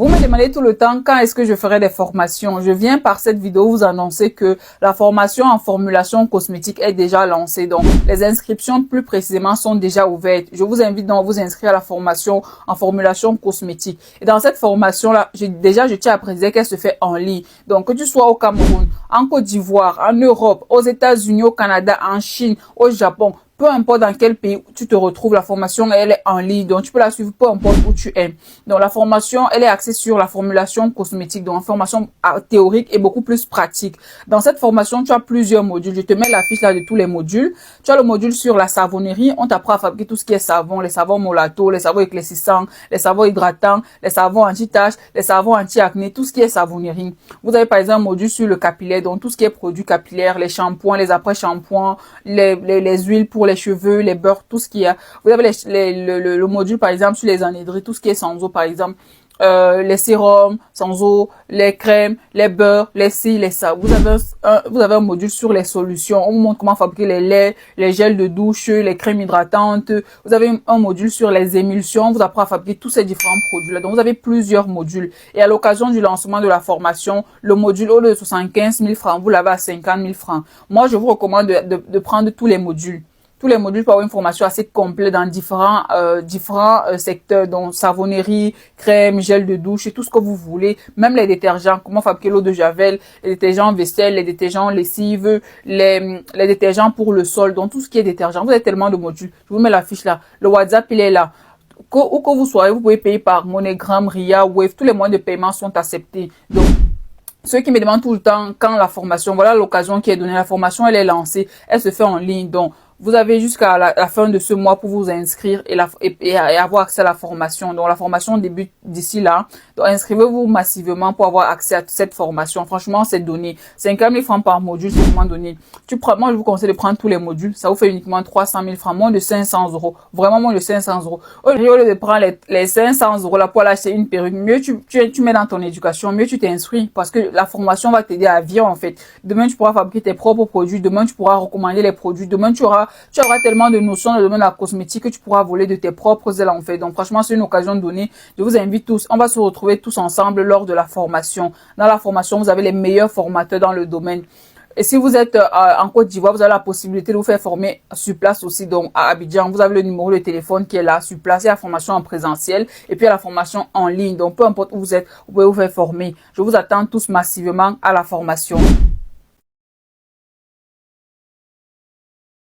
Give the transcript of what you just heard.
Vous me demandez tout le temps quand est-ce que je ferai des formations. Je viens par cette vidéo vous annoncer que la formation en formulation cosmétique est déjà lancée. Donc, les inscriptions plus précisément sont déjà ouvertes. Je vous invite donc à vous inscrire à la formation en formulation cosmétique. Et dans cette formation-là, je tiens à préciser qu'elle se fait en ligne. Donc, que tu sois au Cameroun, en Côte d'Ivoire, en Europe, aux États-Unis, au Canada, en Chine, au Japon, peu importe dans quel pays tu te retrouves, la formation, elle est en ligne. Donc, tu peux la suivre peu importe où tu es. Donc, la formation, elle est axée sur la formulation cosmétique. Donc, une formation théorique et beaucoup plus pratique. Dans cette formation, tu as plusieurs modules. Je te mets la fiche là de tous les modules. Tu as le module sur la savonnerie. On t'apprend à fabriquer tout ce qui est savon, les savons Molato, les savons éclaircissants, les savons hydratants, les savons anti-taches, les savons anti-acné, tout ce qui est savonnerie. Vous avez par exemple un module sur le capillaire, donc tout ce qui est produits capillaires, les shampoings, les après-shampoings, les huiles pour les cheveux, les beurres, tout ce qu'il y a. Vous avez le module par exemple sur les anhydrides, tout ce qui est sans eau par exemple. Les sérums sans eau, les crèmes, les beurres, les cils, les ça. Vous avez un module sur les solutions. On vous montre comment fabriquer les laits, les gels de douche, les crèmes hydratantes. Vous avez un module sur les émulsions. On vous apprend à fabriquer tous ces différents produits-là. Donc, vous avez plusieurs modules. Et à l'occasion du lancement de la formation, le module au lieu de 75 000 francs, vous l'avez à 50 000 francs. Moi, je vous recommande de prendre tous les modules. Tous les modules pour avoir une formation assez complète dans différents secteurs, dont savonnerie, crème, gel de douche et tout ce que vous voulez. Même les détergents, comment fabriquer l'eau de javel, les détergents vaisselle, les détergents lessive, les détergents pour le sol, donc tout ce qui est détergent. Vous avez tellement de modules. Je vous mets la fiche là. Le WhatsApp, il est là. Où que vous soyez, vous pouvez payer par MoneyGram, Ria, Wave. Tous les moyens de paiement sont acceptés. Donc, ceux qui me demandent tout le temps quand la formation, voilà l'occasion qui est donnée. La formation, elle est lancée. Elle se fait en ligne. Donc, vous avez jusqu'à la fin de ce mois pour vous inscrire et avoir accès à la formation. Donc, la formation débute d'ici là. Donc, inscrivez-vous massivement pour avoir accès à cette formation. Franchement, c'est donné. 50 000 francs par module, c'est vraiment donné. Moi, je vous conseille de prendre tous les modules. Ça vous fait uniquement 300 000 francs, moins de 500 euros. Vraiment moins de 500 euros. Au lieu de prendre les 500 euros là pour aller acheter une perruque, mieux tu mets dans ton éducation, mieux tu t'instruis parce que la formation va t'aider à vivre en fait. Demain, tu pourras fabriquer tes propres produits. Demain, tu pourras recommander les produits. Demain, tu auras tellement de notions dans le domaine de la cosmétique que tu pourras voler de tes propres ailes en fait. Donc franchement, c'est une occasion donnée. Je vous invite tous. On va se retrouver tous ensemble lors de la formation. Dans la formation, vous avez les meilleurs formateurs dans le domaine. Et si vous êtes en Côte d'Ivoire, vous avez la possibilité de vous faire former sur place aussi. Donc, à Abidjan, vous avez le numéro de téléphone qui est là, sur place. Il y a la formation en présentiel et puis il y a la formation en ligne. Donc, peu importe où vous êtes, vous pouvez vous faire former. Je vous attends tous massivement à la formation.